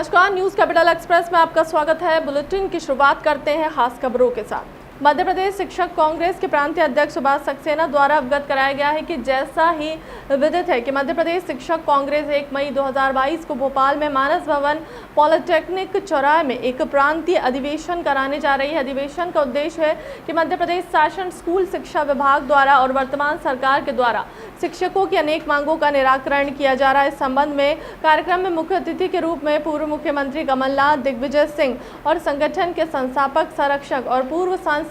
नमस्कार, news capital express में आपका स्वागत है। बुलेटिन की शुरुआत करते हैं खास खबरों के साथ। मध्य प्रदेश शिक्षक कांग्रेस के प्रांतीय अध्यक्ष सुभाष सक्सेना द्वारा अवगत कराया गया है कि जैसा ही विदित है कि मध्य प्रदेश शिक्षक कांग्रेस 1 मई 2022 को भोपाल में मानस भवन पॉलिटेक्निक चौराहे में एक प्रांतीय अधिवेशन कराने जा रही है। अधिवेशन का उद्देश्य है कि मध्य प्रदेश शासन स्कूल शिक्षा विभाग द्वारा और वर्तमान सरकार के द्वारा शिक्षकों की अनेक मांगों का निराकरण किया जा रहा है। इस संबंध में कार्यक्रम में मुख्य अतिथि के रूप में पूर्व मुख्यमंत्री कमलनाथ, दिग्विजय सिंह और संगठन के संस्थापक संरक्षक और पूर्व सांसद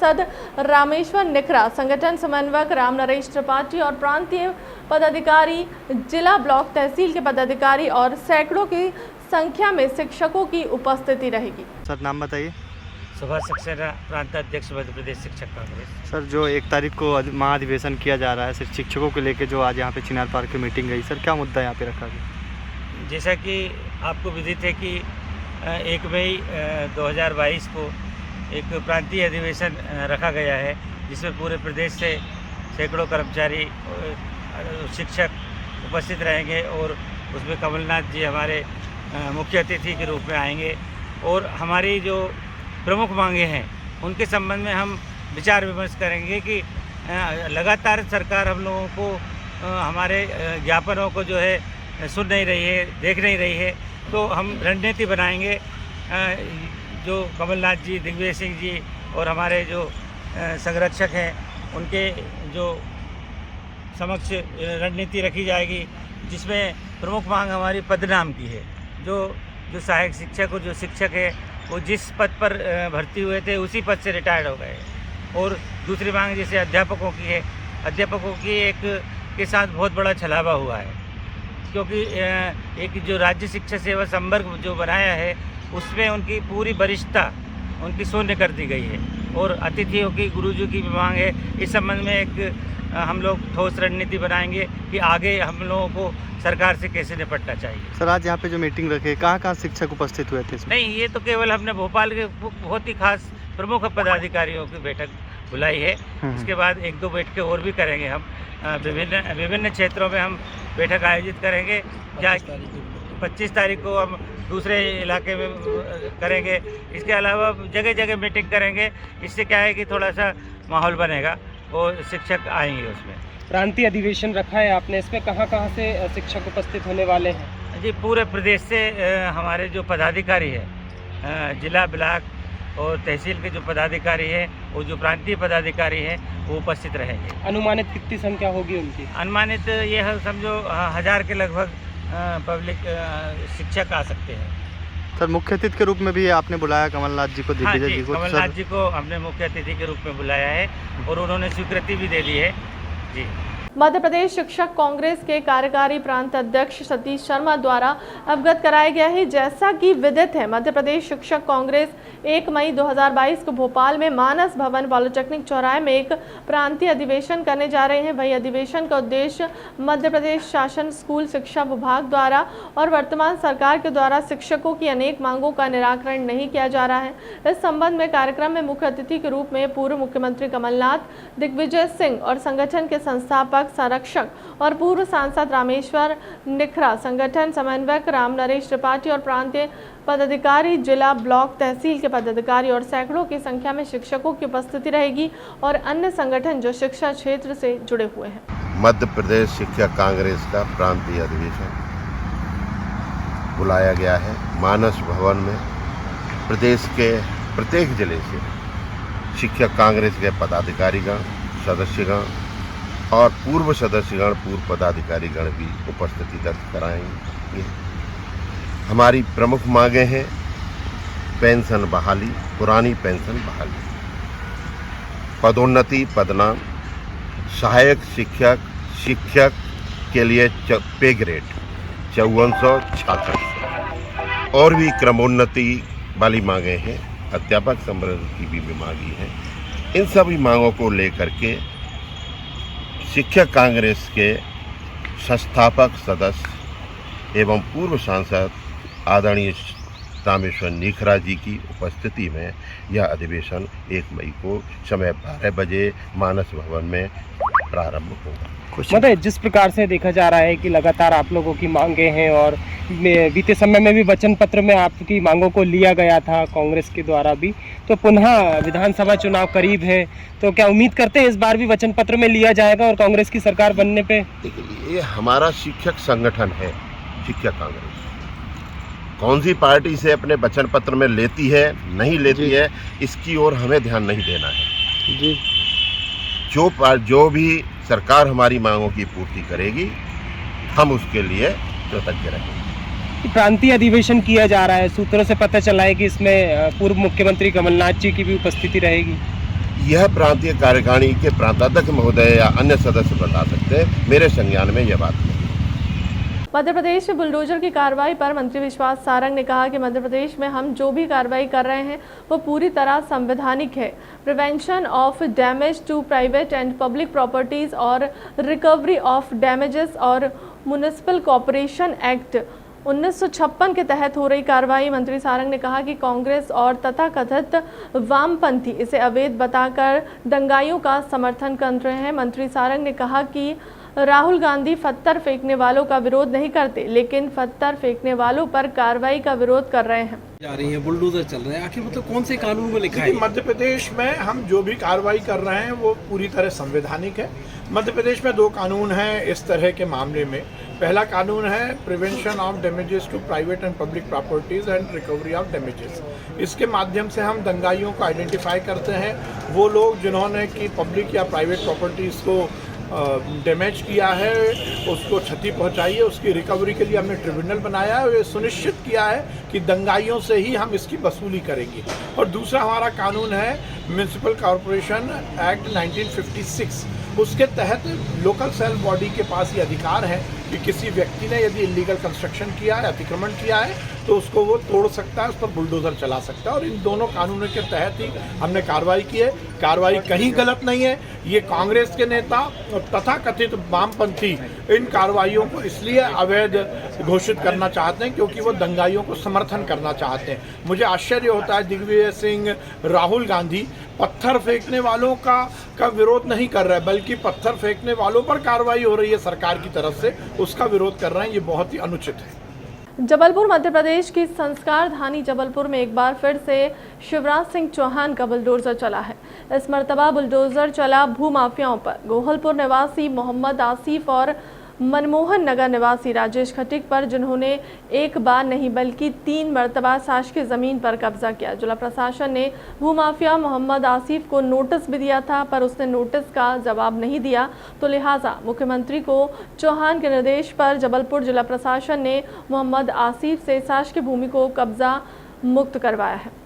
रामेश्वर निखरा, संगठन समन्वयक राम नरेश त्रिपाठी और प्रांतीय पदाधिकारी, जिला ब्लॉक तहसील के पदाधिकारी और सैकड़ों की संख्या में शिक्षकों की उपस्थिति रहेगी। सर, नाम बताइए। सुभाष सक्सेना, प्रांत अध्यक्ष मध्य प्रदेश शिक्षक कांग्रेस। सर, जो 1 तारीख को महाधिवेशन किया जा रहा है सिर्फ शिक्षकों को लेकर, जो आज यहाँ पे चिनार पार्क की मीटिंग गई, सर क्या मुद्दा यहाँ पे रखा गया? जैसा कि आपको विदित है कि 1 मई 2022 को एक प्रांतीय अधिवेशन रखा गया है, जिसमें पूरे प्रदेश से सैकड़ों कर्मचारी, शिक्षक उपस्थित रहेंगे और उसमें कमलनाथ जी हमारे मुख्य अतिथि के रूप में आएंगे और हमारी जो प्रमुख मांगे हैं उनके संबंध में हम विचार विमर्श करेंगे कि लगातार सरकार हम लोगों को हमारे ज्ञापनों को जो है सुन नहीं रही है, देख नहीं रही है, तो हम रणनीति बनाएंगे। जो कमलनाथ जी, दिग्विजय सिंह जी और हमारे जो संरक्षक हैं उनके जो समक्ष रणनीति रखी जाएगी, जिसमें प्रमुख मांग हमारी पदनाम की है। जो सहायक शिक्षक और जो शिक्षक है वो जिस पद पर भर्ती हुए थे उसी पद से रिटायर्ड हो गए। और दूसरी मांग जैसे अध्यापकों की है, अध्यापकों की एक के साथ बहुत बड़ा छलावा हुआ है, क्योंकि एक जो राज्य शिक्षा सेवा संवर्ग जो बनाया है उसमें उनकी पूरी वरिष्ठता उनकी शून्य कर दी गई है और अतिथियों की, गुरुजी की भी मांग है। इस संबंध में एक हम लोग ठोस रणनीति बनाएंगे कि आगे हम लोगों को सरकार से कैसे निपटना चाहिए। सर, आज यहाँ पे जो मीटिंग रखे, कहाँ शिक्षक उपस्थित हुए थे इसमें? नहीं, ये तो केवल हमने भोपाल के बहुत ही खास प्रमुख पदाधिकारियों की बैठक बुलाई है। इसके बाद 1-2 बैठकें और भी करेंगे। हम विभिन्न क्षेत्रों में हम बैठक आयोजित करेंगे। 25 तारीख को हम दूसरे इलाके में करेंगे। इसके अलावा जगह जगह मीटिंग करेंगे। इससे क्या है कि थोड़ा सा माहौल बनेगा और शिक्षक आएंगे। उसमें प्रांतीय अधिवेशन रखा है आपने, इसमें कहाँ से शिक्षक उपस्थित होने वाले हैं? जी, पूरे प्रदेश से हमारे जो पदाधिकारी है, जिला, ब्लॉक और तहसील के जो पदाधिकारी हैं, वो जो प्रांतीय पदाधिकारी हैं वो उपस्थित रहेंगे। अनुमानित कितनी संख्या होगी उनकी? अनुमानित ये है, समझो 1000 के लगभग पब्लिक शिक्षक आ सकते हैं। सर, मुख्य अतिथि के रूप में भी आपने बुलाया कमलनाथ जी को, दिग्विजय जी को? कमलनाथ जी को हमने मुख्य अतिथि के रूप में बुलाया है और उन्होंने स्वीकृति भी दे दी है। जी। मध्य प्रदेश शिक्षक कांग्रेस के कार्यकारी प्रांत अध्यक्ष सतीश शर्मा द्वारा अवगत कराया गया है। जैसा कि विदित है, मध्य प्रदेश शिक्षक कांग्रेस 1 मई 2022 को भोपाल में मानस भवन पॉलिटेक्निक चौराहे में एक प्रांतीय अधिवेशन करने जा रहे हैं। वही अधिवेशन का उद्देश्य मध्य प्रदेश शासन स्कूल शिक्षा विभाग द्वारा और वर्तमान सरकार के द्वारा शिक्षकों की अनेक मांगों का निराकरण नहीं किया जा रहा है। इस संबंध में कार्यक्रम में मुख्य अतिथि के रूप में पूर्व मुख्यमंत्री कमलनाथ, दिग्विजय सिंह और संगठन के संस्थापक, संरक्षक और पूर्व सांसद रामेश्वर निखरा, संगठन समन्वयक राम नरेश त्रिपाठी और प्रांतीय पदाधिकारी, जिला, ब्लॉक तहसील के पदाधिकारी और सैकड़ों की संख्या में शिक्षकों की उपस्थिति रहेगी और अन्य संगठन जो शिक्षा क्षेत्र से जुड़े हुए हैं। मध्य प्रदेश शिक्षक कांग्रेस का प्रांतीय अधिवेशन बुलाया गया है मानस भवन में। प्रदेश के प्रत्येक जिले से शिक्षक कांग्रेस के पदाधिकारीगण, सदस्यगण और पूर्व सदस्यगण, पूर्व पदाधिकारीगण भी उपस्थिति दर्ज कराएंगे। हमारी प्रमुख मांगें हैं पेंशन बहाली, पुरानी पेंशन बहाली, पदोन्नति, पदनाम, सहायक शिक्षक के लिए पे ग्रेड 5466 और भी क्रमोन्नति वाली मांगें हैं। अध्यापक संवर्ग की भी मांगी है। इन सभी मांगों को लेकर के शिक्षक कांग्रेस के संस्थापक सदस्य एवं पूर्व सांसद आदरणीय रामेश्वर निखरा जी की उपस्थिति में यह अधिवेशन 1 मई को समय 12 बजे मानस भवन में प्रारंभ होगा। मतलब जिस प्रकार से देखा जा रहा है कि लगातार आप लोगों की मांगे हैं और बीते समय में भी वचन पत्र में आपकी मांगों को लिया गया था कांग्रेस के द्वारा भी, तो पुनः विधानसभा चुनाव करीब है, तो क्या उम्मीद करते हैं इस बार भी वचन पत्र में लिया जाएगा और कांग्रेस की सरकार बनने पे? देखिए, ये हमारा शिक्षक संगठन है, शिक्षक कांग्रेस कौन सी पार्टी से अपने वचन पत्र में लेती है नहीं लेती है, इसकी ओर हमें ध्यान नहीं देना है जी। जो भी सरकार हमारी मांगों की पूर्ति करेगी, हम उसके लिए कृतज्ञ रहेंगे। प्रांतीय अधिवेशन किया जा रहा है, सूत्रों से पता चला है कि इसमें पूर्व मुख्यमंत्री कमलनाथ जी की भी उपस्थिति रहेगी। यह प्रांतीय कार्यकारिणी के प्रांताध्यक्ष महोदय या अन्य सदस्य बता सकते हैं, मेरे संज्ञान में यह बात नहीं। मध्य प्रदेश में बुलडोजर की कार्रवाई पर मंत्री विश्वास सारंग ने कहा कि मध्य प्रदेश में हम जो भी कार्रवाई कर रहे हैं वो पूरी तरह संवैधानिक है। Prevention of damage to private and public properties और रिकवरी ऑफ डैमेजेस और म्युनिसिपल कॉर्पोरेशन एक्ट 1956 के तहत हो रही कार्रवाई। मंत्री सारंग ने कहा कि कांग्रेस और तथाकथित वामपंथी इसे अवैध बताकर दंगाइयों का समर्थन कर रहे हैं। मंत्री सारंग ने कहा कि राहुल गांधी पत्थर फेंकने वालों का विरोध नहीं करते, लेकिन पत्थर फेंकने वालों पर कार्रवाई का विरोध कर रहे हैं। जा रही है, बुलडोजर चल रहे हैं, आखिर मतलब कौन से कानून में लिखा है? मध्य प्रदेश में हम जो भी कार्रवाई कर रहे हैं वो पूरी तरह संवैधानिक है। मध्य प्रदेश में 2 कानून हैं इस तरह के मामले में। पहला कानून है prevention of damages to private and public properties and recovery of damages. इसके माध्यम से हम दंगाइयों को आइडेंटिफाई करते हैं, वो लोग जिन्होंने कि पब्लिक या प्राइवेट प्रॉपर्टीज़ को डैमेज किया है, उसको क्षति पहुंचाई है, उसकी रिकवरी के लिए हमने ट्रिब्यूनल बनाया है और ये सुनिश्चित किया है कि दंगाइयों से ही हम इसकी वसूली करेंगे। और दूसरा हमारा कानून है म्युनिसिपल कॉर्पोरेशन एक्ट 1956। उसके तहत लोकल सेल्फ बॉडी के पास ये अधिकार है कि किसी व्यक्ति ने यदि इलीगल कंस्ट्रक्शन किया है, अतिक्रमण किया है, तो उसको वो तोड़ सकता है, उस पर बुलडोजर चला सकता है। और इन दोनों कानूनों के तहत ही हमने कार्रवाई की है। कार्रवाई कहीं गलत नहीं है। ये कांग्रेस के नेता और तथाकथित वामपंथी इन कार्रवाइयों को इसलिए अवैध घोषित करना चाहते हैं क्योंकि वो दंगाइयों को समर्थन करना चाहते हैं। मुझे आश्चर्य होता है दिग्विजय सिंह, राहुल गांधी पत्थर फेंकने वालों का विरोध नहीं कर रहे हैं, बल्कि पत्थर फेंकने वालों पर कार्रवाई हो रही है सरकार की तरफ से, उसका विरोध कर रहे हैं। ये बहुत ही अनुचित है। जबलपुर मध्य प्रदेश की संस्कार धानी जबलपुर में एक बार फिर से शिवराज सिंह चौहान का बुलडोजर चला है। इस मर्तबा बुलडोजर चला भूमाफियाओं पर। गोहलपुर निवासी मोहम्मद आसिफ और मनमोहन नगर निवासी राजेश खटीक पर, जिन्होंने एक बार नहीं बल्कि 3 मर्तबा शासकीय जमीन पर कब्जा किया। जिला प्रशासन ने भूमाफिया मोहम्मद आसिफ को नोटिस भी दिया था, पर उसने नोटिस का जवाब नहीं दिया, तो लिहाजा मुख्यमंत्री को चौहान के निर्देश पर जबलपुर जिला प्रशासन ने मोहम्मद आसिफ से शासकीय भूमि को कब्जा मुक्त करवाया है।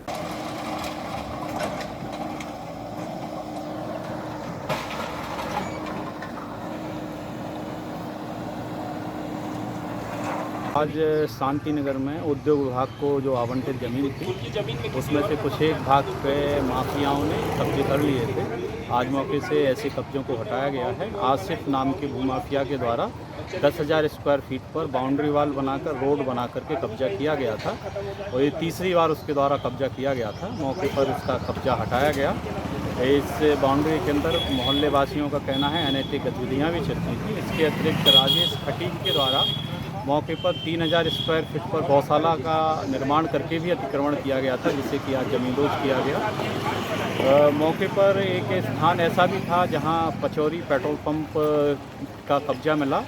आज शांति नगर में उद्योग विभाग को जो आवंटित ज़मीन थी उसमें से कुछ एक भाग पे माफियाओं ने कब्जे कर लिए थे। आज मौके से ऐसे कब्जों को हटाया गया है। आसिफ नाम के भूमाफिया के द्वारा 10,000 स्क्वायर फीट पर बाउंड्री वाल बनाकर रोड बना करके कब्जा किया गया था और ये तीसरी बार उसके द्वारा कब्जा किया गया था। मौके पर उसका कब्जा हटाया गया। इस बाउंड्री के अंदर मोहल्ले वासियों का कहना है अनैतिक गतिविधियाँ भी चलती थी। इसके अतिरिक्त राजेश खटीक के द्वारा मौके पर 3,000 स्क्वायर फीट पर गौशाला का निर्माण करके भी अतिक्रमण किया गया था, जिससे कि आज जमींदोज किया गया। मौके पर एक स्थान ऐसा भी था जहां पचौरी पेट्रोल पंप का कब्जा मिला।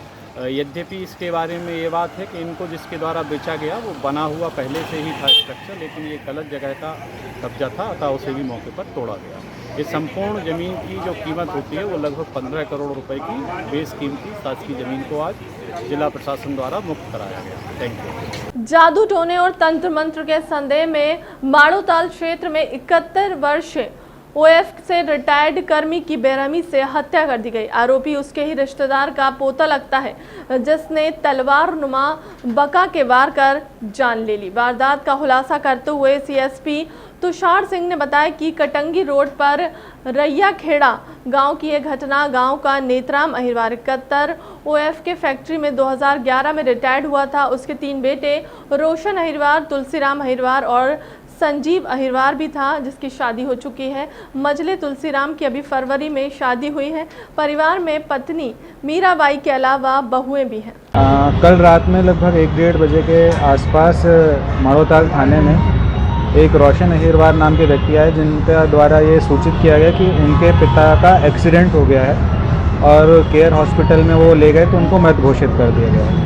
यद्यपि इसके बारे में ये बात है कि इनको जिसके द्वारा बेचा गया वो बना हुआ पहले से ही था स्ट्रक्चर, लेकिन ये गलत जगह का कब्जा था, अतः उसे भी मौके पर तोड़ा गया। ये संपूर्ण ज़मीन की जो कीमत होती है वो लगभग 15 करोड़ रुपए की बेस कीमती शासकीय ज़मीन को आज जिला प्रशासन द्वारा मुक्त कराया गया। Thank you. जादू टोने और तंत्र मंत्र के संदेह में माड़ोताल क्षेत्र में 71 वर्षीय ओएफ से रिटायर्ड कर्मी की बेरहमी से हत्या कर दी गई। आरोपी उसके ही रिश्तेदार का पोता लगता है, जिसने तलवार नुमा बका के वार कर जान ले ली। वारदात का खुलासा करते हुए सीएसपी तुषार सिंह ने बताया कि कटंगी रोड पर रैया खेड़ा गांव की यह घटना गांव का नेत्राम अहिरवार 71 ओएफ के फैक्ट्री में 2011 में रिटायर्ड हुआ था। उसके 3 बेटे रोशन अहिरवार, तुलसीराम अहिरवार और संजीव अहिरवार भी था, जिसकी शादी हो चुकी है। मजले तुलसीराम की अभी फरवरी में शादी हुई है। परिवार में पत्नी मीराबाई के अलावा बहुएं भी हैं। कल रात में लगभग 1-1:30 बजे के आसपास माड़ोताल थाने में एक रोशन अहिरवार नाम के व्यक्ति आए, जिनके द्वारा ये सूचित किया गया कि उनके पिता का एक्सीडेंट हो गया है और केयर हॉस्पिटल में वो ले गए तो उनको मृत घोषित कर दिया गया है।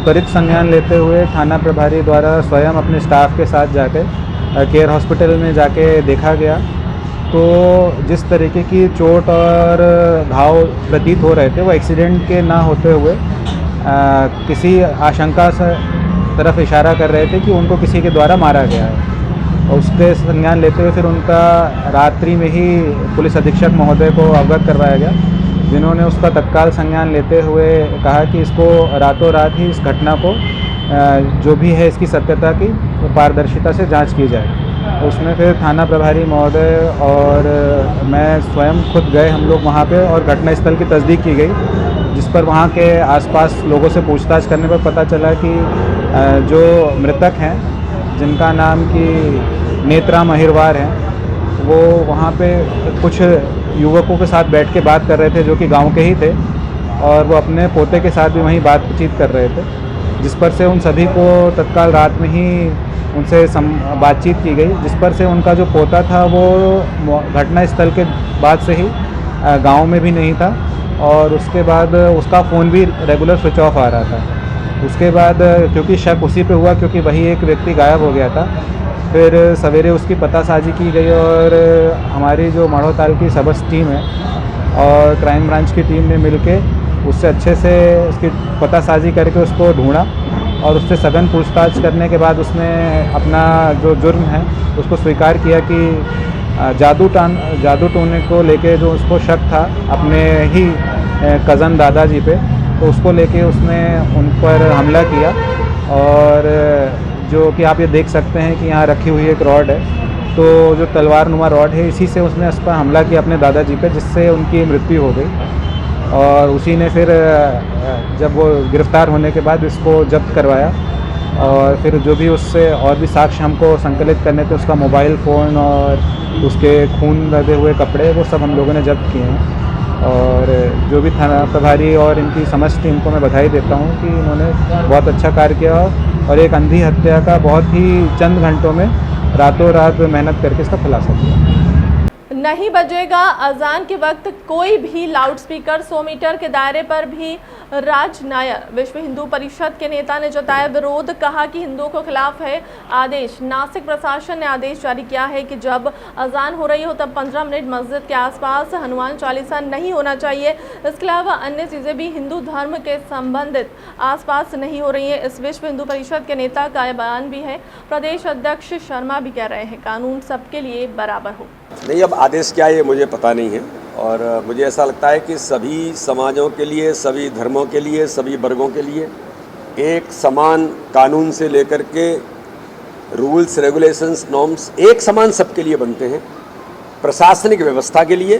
त्वरित संज्ञान लेते हुए थाना प्रभारी द्वारा स्वयं अपने स्टाफ के साथ जाकर केयर हॉस्पिटल में जाके देखा गया तो जिस तरीके की चोट और घाव प्रतीत हो रहे थे वो एक्सीडेंट के ना होते हुए किसी आशंका से तरफ इशारा कर रहे थे कि उनको किसी के द्वारा मारा गया है। और उसके संज्ञान लेते हुए फिर उनका रात्रि में ही पुलिस अधीक्षक महोदय को अवगत करवाया गया, जिन्होंने उसका तत्काल संज्ञान लेते हुए कहा कि इसको रातों रात ही इस घटना को जो भी है इसकी सत्यता की पारदर्शिता से जांच की जाए। उसमें फिर थाना प्रभारी महोदय और मैं स्वयं खुद गए हम लोग वहाँ पे और घटनास्थल की तस्दीक की गई, जिस पर वहाँ के आसपास लोगों से पूछताछ करने पर पता चला कि जो मृतक हैं, जिनका नाम कि नेत्राम अहिरवार हैं, वो वहाँ पे कुछ युवकों के साथ बैठ के बात कर रहे थे जो कि गांव के ही थे और वो अपने पोते के साथ भी वहीं बातचीत कर रहे थे, जिस पर से उन सभी को तत्काल रात में ही उनसे बातचीत की गई, जिस पर से उनका जो पोता था वो घटनास्थल के बाद से ही गांव में भी नहीं था और उसके बाद उसका फ़ोन भी रेगुलर स्विच ऑफ आ रहा था। उसके बाद क्योंकि शक उसी पे हुआ क्योंकि वही एक व्यक्ति गायब हो गया था, फिर सवेरे उसकी पतासाजी की गई और हमारी जो माड़ोताल की सबस टीम है और क्राइम ब्रांच की टीम ने मिलके उससे अच्छे से उसकी पतासाजी करके उसको ढूंढा और उससे सघन पूछताछ करने के बाद उसने अपना जो जुर्म है उसको स्वीकार किया कि जादू टोने को लेके जो उसको शक था अपने ही कज़न दादाजी पे, तो उसको लेके उसने उन पर हमला किया और जो कि आप ये देख सकते हैं कि यहाँ रखी हुई एक रॉड है, तो जो तलवार नुमा रॉड है इसी से उसने उस पर हमला किया अपने दादाजी पे, जिससे उनकी मृत्यु हो गई। और उसी ने फिर जब वो गिरफ्तार होने के बाद इसको जब्त करवाया और फिर जो भी उससे और भी साक्ष्य हमको संकलित करने थे, उसका मोबाइल फ़ोन और उसके खून लगे हुए कपड़े, वो सब हम लोगों ने जब्त किए हैं। और जो भी थाना प्रभारी और इनकी समस्त टीम को मैं बधाई देता हूँ कि इन्होंने बहुत अच्छा कार्य किया और एक अंधी हत्या का बहुत ही चंद घंटों में रातों रात मेहनत करके इसका खुलासा किया। नहीं बजेगा अजान के वक्त कोई भी लाउडस्पीकर, 100 मीटर के दायरे पर भी राज नायर। विश्व हिंदू परिषद के नेता ने जताया विरोध, कहा कि हिंदुओं के खिलाफ है आदेश। नासिक प्रशासन ने आदेश जारी किया है कि जब अजान हो रही हो तब 15 मिनट मस्जिद के आसपास हनुमान चालीसा नहीं होना चाहिए। इसके अलावा अन्य चीज़ें भी हिंदू धर्म के संबंधित आसपास नहीं हो रही है। इस विश्व हिंदू परिषद के नेता का बयान भी है। प्रदेश अध्यक्ष शर्मा भी कह रहे हैं कानून सबके लिए बराबर हो। नहीं, अब आदेश क्या है ये मुझे पता नहीं है और मुझे ऐसा लगता है कि सभी समाजों के लिए, सभी धर्मों के लिए, सभी वर्गों के लिए एक समान कानून से लेकर के रूल्स, रेगुलेशंस, नॉर्म्स एक समान सबके लिए बनते हैं। प्रशासनिक व्यवस्था के लिए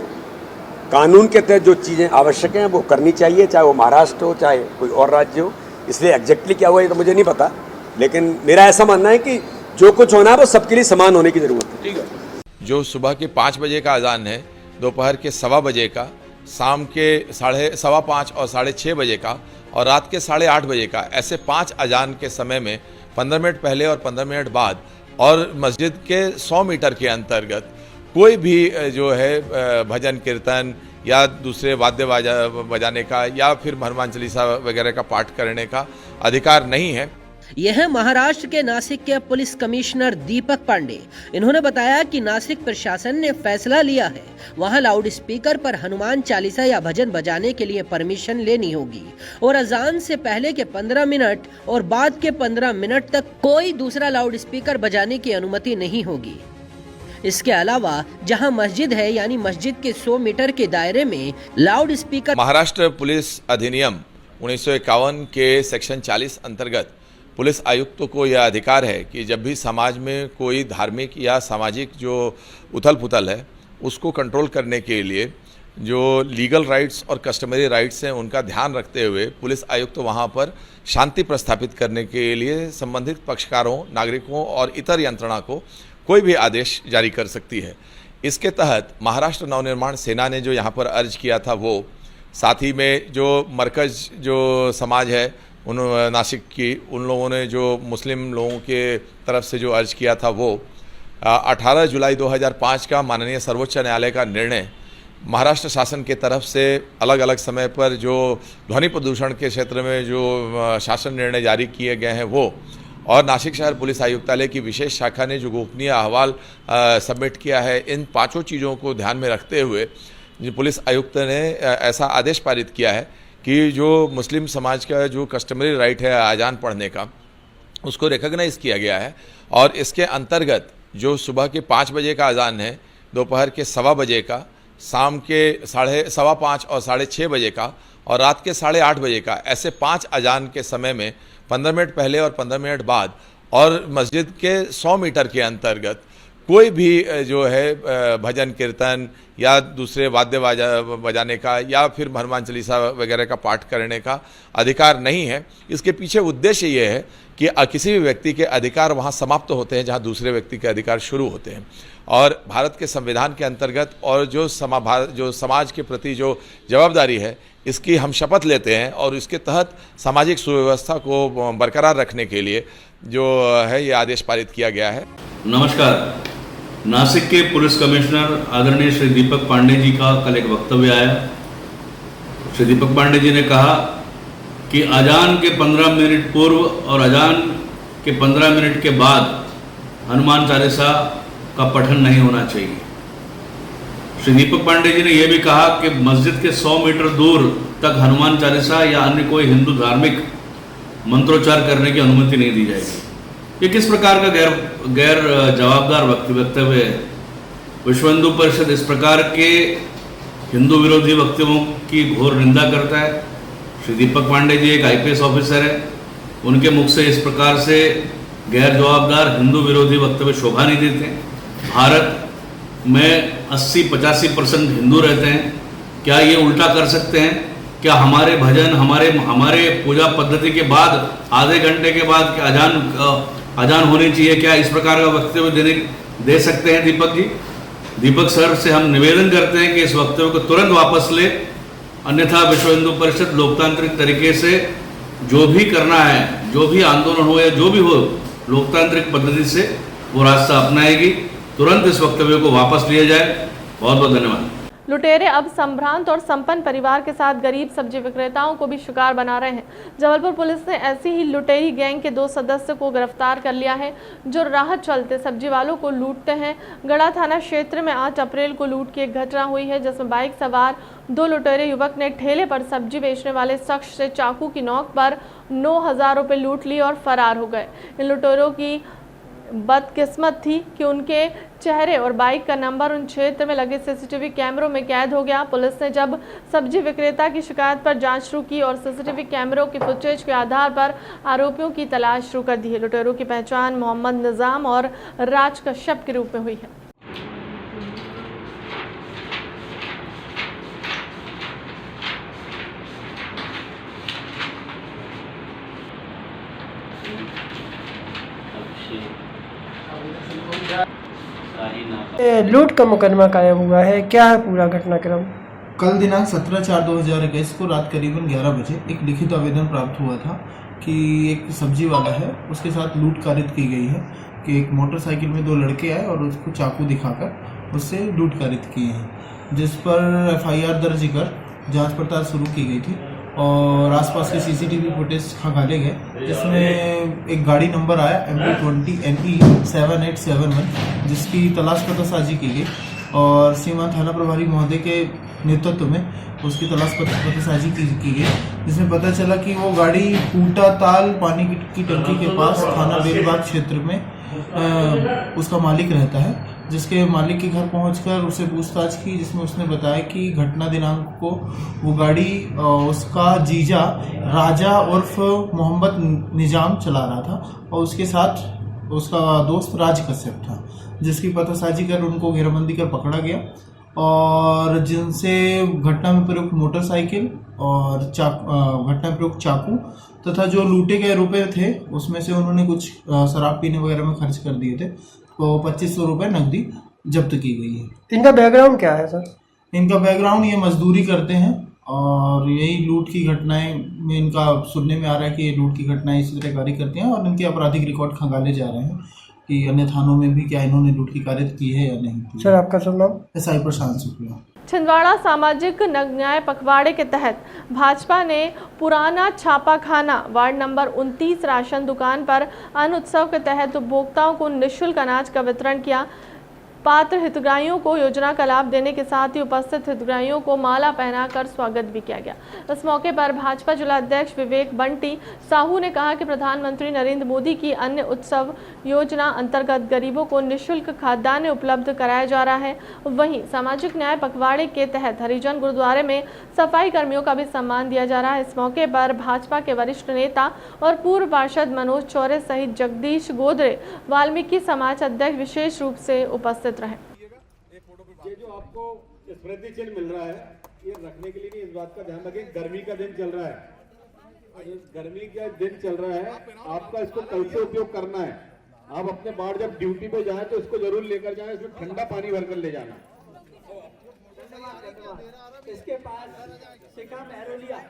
कानून के तहत जो चीज़ें आवश्यक हैं वो करनी चाहिए, चाहे वो महाराष्ट्र हो चाहे कोई और राज्य हो। इसलिए एग्जैक्टली क्या हुआ ये तो मुझे नहीं पता, लेकिन मेरा ऐसा मानना है कि जो कुछ होना है वो सबके लिए समान होने की ज़रूरत है। ठीक है, जो सुबह के 5 बजे का अजान है, दोपहर के 1:15 बजे का, शाम के 5:15 और 6:30 बजे का और रात के 8:30 बजे का, ऐसे 5 अजान के समय में 15 मिनट पहले और 15 मिनट बाद और मस्जिद के 100 मीटर के अंतर्गत कोई भी जो है भजन कीर्तन या दूसरे वाद्य बजाने का या फिर हनुमान चालीसा वगैरह का पाठ करने का अधिकार नहीं है। यह है महाराष्ट्र के नासिक के पुलिस कमिश्नर दीपक पांडे। इन्होंने बताया कि नासिक प्रशासन ने फैसला लिया है, वहां लाउड स्पीकर पर हनुमान चालीसा या भजन बजाने के लिए परमिशन लेनी होगी और अजान से पहले के 15 मिनट और बाद के 15 मिनट तक कोई दूसरा लाउड स्पीकर बजाने की अनुमति नहीं होगी। इसके अलावा जहां मस्जिद है यानी मस्जिद के 100 मीटर के दायरे में लाउड स्पीकर। महाराष्ट्र पुलिस अधिनियम 1951 के सेक्शन 40 अंतर्गत पुलिस आयुक्तों को यह अधिकार है कि जब भी समाज में कोई धार्मिक या सामाजिक जो उथल पुथल है उसको कंट्रोल करने के लिए जो लीगल राइट्स और कस्टमरी राइट्स हैं उनका ध्यान रखते हुए पुलिस आयुक्त तो वहाँ पर शांति प्रस्थापित करने के लिए संबंधित पक्षकारों, नागरिकों और इतर यंत्रणा को कोई भी आदेश जारी कर सकती है। इसके तहत महाराष्ट्र नवनिर्माण सेना ने जो यहाँ पर अर्ज किया था वो, साथ ही में जो मरकज़ जो समाज है उन नासिक की, उन लोगों ने जो मुस्लिम लोगों के तरफ से जो अर्ज किया था वो 18 जुलाई 2005 का माननीय सर्वोच्च न्यायालय का निर्णय महाराष्ट्र शासन के तरफ से अलग अलग समय पर जो ध्वनि प्रदूषण के क्षेत्र में जो शासन निर्णय जारी किए गए हैं वो, और नासिक शहर पुलिस आयुक्तालय की विशेष शाखा ने जो गोपनीय अहवाल सबमिट किया है, इन पांचों चीज़ों को ध्यान में रखते हुए पुलिस आयुक्त ने ऐसा आदेश पारित किया है कि जो मुस्लिम समाज का जो कस्टमरी राइट है अजान पढ़ने का, उसको रिकॉग्नाइज किया गया है। और इसके अंतर्गत जो सुबह के 5 बजे का अजान है, दोपहर के 1:15 बजे का, शाम के 5:15 और 6:30 बजे का और रात के 8:30 बजे का, ऐसे 5 अजान के समय में 15 मिनट पहले और 15 मिनट बाद और मस्जिद के 100 मीटर के अंतर्गत कोई भी जो है भजन कीर्तन या दूसरे वाद्य बजाने का या फिर हनुमान चालीसा वगैरह का पाठ करने का अधिकार नहीं है। इसके पीछे उद्देश्य ये है कि किसी भी व्यक्ति के अधिकार वहाँ समाप्त होते हैं जहाँ दूसरे व्यक्ति के अधिकार शुरू होते हैं। और भारत के संविधान के अंतर्गत और जो समाज के प्रति जो जवाबदारी है, इसकी हम शपथ लेते हैं और इसके तहत सामाजिक सुव्यवस्था को बरकरार रखने के लिए जो है ये आदेश पारित किया गया है। नमस्कार। नासिक के पुलिस कमिश्नर आदरणीय श्री दीपक पांडे जी का कल एक वक्तव्य आया। श्री दीपक पांडे जी ने कहा कि अजान के 15 मिनट पूर्व और अजान के 15 मिनट के बाद हनुमान चालीसा का पठन नहीं होना चाहिए। श्री दीपक पांडे जी ने यह भी कहा कि मस्जिद के 100 मीटर दूर तक हनुमान चालीसा या अन्य कोई हिंदू धार्मिक मंत्रोच्चार करने की अनुमति नहीं दी जाएगी। ये किस प्रकार का गैर जवाबदार वक्तव्य है। विश्व हिंदू परिषद इस प्रकार के हिंदू विरोधी वक्तव्यों की घोर निंदा करता है। श्री दीपक पांडे जी एक IPS ऑफिसर है, उनके मुख से इस प्रकार से गैर जवाबदार हिंदू विरोधी वक्तव्य शोभा नहीं देते। भारत में 80-85% हिंदू रहते हैं। क्या ये उल्टा कर सकते हैं? क्या हमारे भजन हमारे पूजा पद्धति के बाद आधे घंटे के बाद क्या अजान होनी चाहिए? क्या इस प्रकार का वक्तव्य दे सकते हैं दीपक जी? दीपक सर से हम निवेदन करते हैं कि इस वक्तव्य को तुरंत वापस ले, अन्यथा विश्व हिंदू परिषद लोकतांत्रिक तरीके से जो भी करना है, जो भी आंदोलन हो या जो भी हो, लोकतांत्रिक पद्धति से वो रास्ता अपनाएगी। तुरंत इस वक्तव्य को वापस लिया जाए। बहुत बहुत धन्यवाद। लुटेरे अब संभ्रांत और संपन्न परिवार के साथ गरीब सब्जी विक्रेताओं को भी शिकार बना रहे हैं। जबलपुर पुलिस ने ऐसी ही लुटेरी गैंग के 2 सदस्यों को गिरफ्तार कर लिया है जो राह चलते सब्जी वालों को लूटते हैं। गढ़ा थाना क्षेत्र में 8 अप्रैल को लूट की एक घटना हुई है जिसमें बाइक सवार 2 लुटेरे युवक ने ठेले पर सब्जी बेचने वाले शख्स से चाकू की नोक पर 9,000 रुपये लूट लिए और फरार हो गए। इन लुटेरों की बदकिस्मत थी कि उनके चेहरे और बाइक का नंबर उन क्षेत्र में लगे CCTV कैमरों में कैद हो गया। पुलिस ने जब सब्जी विक्रेता की शिकायत पर जांच शुरू की और CCTV कैमरों की फुटेज के आधार पर आरोपियों की तलाश शुरू कर दी है। लुटेरों की पहचान मोहम्मद निजाम और राज कश्यप के रूप में हुई है। लूट का मुकदमा कायम हुआ है, क्या है पूरा घटनाक्रम? कल दिनांक 17/4/2021 को रात करीबन 11 बजे एक लिखित आवेदन प्राप्त हुआ था कि एक सब्जी वाला है, उसके साथ लूट कारित की गई है कि एक मोटरसाइकिल में 2 लड़के आए और उसको चाकू दिखाकर उससे लूट कारित किए हैं, जिस पर FIR दर्ज कर जांच पड़ताल शुरू की गई थी और आसपास के CCTV फुटेज खंगाले गए, जिसमें एक गाड़ी नंबर आया MP20NE7871 जिसकी तलाश पतासाजी की गई और सीमा थाना प्रभारी महोदय के नेतृत्व में उसकी तलाश पतासाजी की गई, जिसमें पता चला कि वो गाड़ी पूटा ताल पानी की टंकी के पास थाना बेलबाग क्षेत्र में उसका मालिक रहता है, जिसके मालिक के घर पहुंचकर उसे पूछताछ की, जिसमें उसने बताया कि घटना दिनांक को वो गाड़ी उसका जीजा राजा उर्फ मोहम्मद निजाम चला रहा था और उसके साथ उसका दोस्त राज कश्यप था, जिसकी पतासाजी कर उनको घेराबंदी कर पकड़ा गया और जिनसे घटना में प्रयुक्त मोटरसाइकिल और घटना में प्रयुक्त चाकू तथा जो लूटे गए रुपए थे उसमें से उन्होंने कुछ शराब पीने वगैरह में खर्च कर दिए थे, तो 2500 रुपये नकदी जब्त की गई है। इनका बैकग्राउंड क्या है सर? इनका बैकग्राउंड ये मजदूरी करते हैं और यही लूट की घटनाएं में इनका सुनने में आ रहा है कि ये लूट की घटनाएं इसी तरह कार्य करते हैं और इनके आपराधिक रिकॉर्ड खंगाले जा रहे हैं कि अन्य थानों में भी क्या इन्होंने लूट की कार्य की है या नहीं। सर आपका शुभ नाम? SI प्रशांत शुक्ला। छिंदवाड़ा सामाजिक न्याय पखवाड़े के तहत भाजपा ने पुराना छापाखाना वार्ड नंबर 29 राशन दुकान पर अन्न उत्सव के तहत उपभोक्ताओं को निःशुल्क अनाज का वितरण किया। पात्र हितग्राहियों को योजना का लाभ देने के साथ ही उपस्थित हितग्राहियों को माला पहनाकर स्वागत भी किया गया। इस मौके पर भाजपा जिला अध्यक्ष विवेक बंटी साहू ने कहा कि प्रधानमंत्री नरेंद्र मोदी की अन्न उत्सव योजना अंतर्गत गरीबों को निःशुल्क खाद्यान्न उपलब्ध कराया जा रहा है। वहीं सामाजिक न्याय पखवाड़े के तहत हरिजन गुरुद्वारे में सफाई कर्मियों का भी सम्मान दिया जा रहा है। इस मौके पर भाजपा के वरिष्ठ नेता और पूर्व पार्षद मनोज चौरे सहित जगदीश गोदरे वाल्मीकि समाज अध्यक्ष विशेष रूप से उपस्थित रहे। ये जो आपको स्मृति चिन्ह मिल रहा है ये रखने के लिए नहीं, इस बात का ध्यान रखें गर्मी का दिन चल रहा है, गर्मी का दिन चल रहा है, आपका इसको कैसे उपयोग करना है। आप अपने बाहर जब ड्यूटी पे जाए तो इसको जरूर लेकर जाए, इसमें ठंडा पानी भरकर ले जाना। इसके पास सिका महरोलिया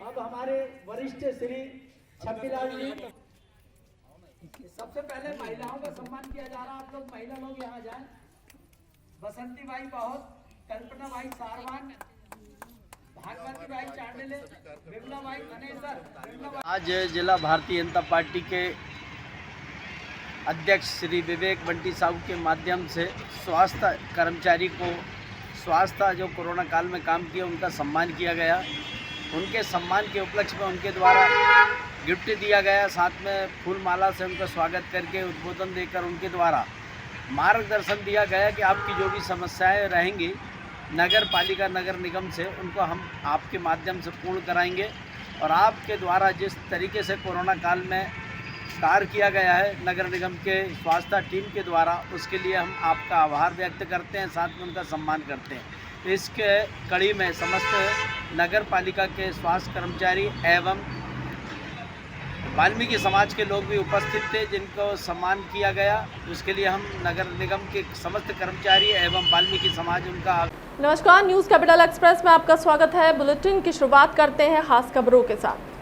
अब हमारे वरिष्ठ श्री छब्बीलाल जी, सबसे पहले महिलाओं का सम्मान किया जा रहा है। आप लोग महिला लोग यहाँ जाएं। बसंती बाई बहुत, कल्पना बाई सारवान, भागवती बाई चांडेले, बिमला बाई अनेसर। आज जिला भारतीय जनता पार्टी के अध्यक्ष श्री विवेक बंटी साहू के माध्यम से स्वास्थ्य कर्मचारी को स्वास्थ्य जो कोरोना काल में काम किया उनका सम्मान किया गया। उनके सम्मान के उपलक्ष्य में उनके द्वारा गिफ्ट दिया गया, साथ में फूल माला से उनका स्वागत करके उद्बोधन देकर उनके द्वारा मार्गदर्शन दिया गया कि आपकी जो भी समस्याएं रहेंगी नगर पालिका नगर निगम से उनको हम आपके माध्यम से पूर्ण कराएंगे। और आपके द्वारा जिस तरीके से कोरोना काल में कार्य किया गया है नगर निगम के स्वास्थ्य टीम के द्वारा, उसके लिए हम आपका आभार व्यक्त करते हैं, साथ में उनका सम्मान करते हैं। इसके कड़ी में समस्त नगर पालिका के स्वास्थ्य कर्मचारी एवं वाल्मीकि समाज के लोग भी उपस्थित थे जिनको सम्मान किया गया। उसके लिए हम नगर निगम के समस्त कर्मचारी एवं वाल्मीकि समाज उनका। नमस्कार, न्यूज़ कैपिटल एक्सप्रेस में आपका स्वागत है। बुलेटिन की शुरुआत करते हैं खास खबरों के साथ।